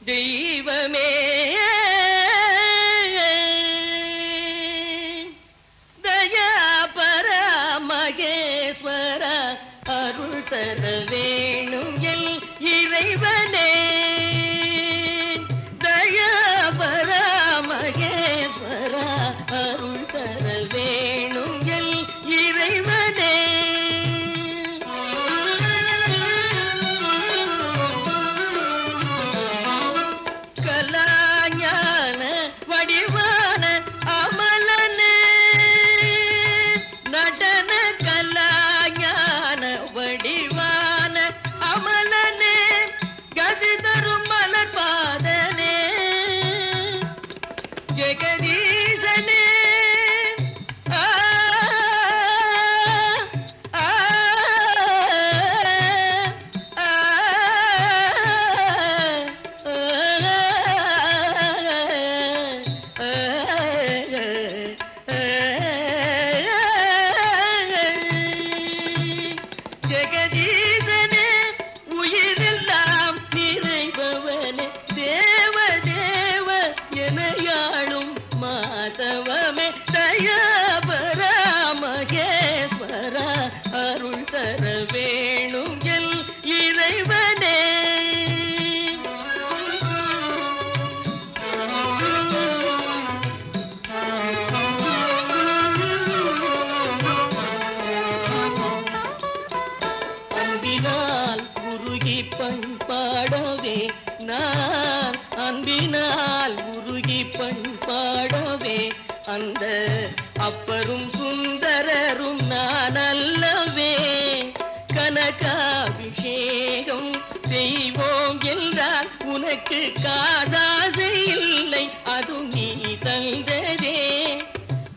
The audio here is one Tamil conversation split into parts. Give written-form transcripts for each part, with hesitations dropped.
தெய்வமே தயாபர மகேஸ்வர அருள் தர வேணும் என் இறைவனே தயாபர மகேஸ்வர அருள் தர வேணும் என் இறைவனே கலாஞான வடிவான அமலனே நடன கலாஞான வடிவான அமலனே கதி தரும் மலர் பாதனே ஜெகதீசனே ஜெகதீசனே உயிரெல்லாம் நிறைபவனே தேவ தேவ எனையாளும் மாதவமே தயாபர மகேஸ்வர அருள் தர வேணும் என் இறைவனே அன்பினால் உருகி பண்பாடவே நான் அன்பினால் உருகி பண்பாடவே அந்த அப்பரும் சுந்தரரும் நான் அல்லவே கனகாபிஷேகம் செய்வோம் என்றால் உனக்கு காசாசை இல்லை அது நீ தந்ததே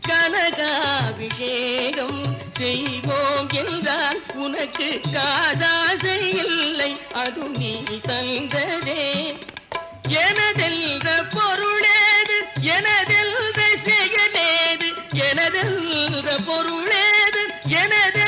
கனகாபிஷேகம் செய்வோம் என்றால் உனக்கு காசாசை இல்லை அது நீ தந்ததே எனதெல்ற பொருளேது எனதெல்ற செயலேது எனதெல்ற பொருளேது எனது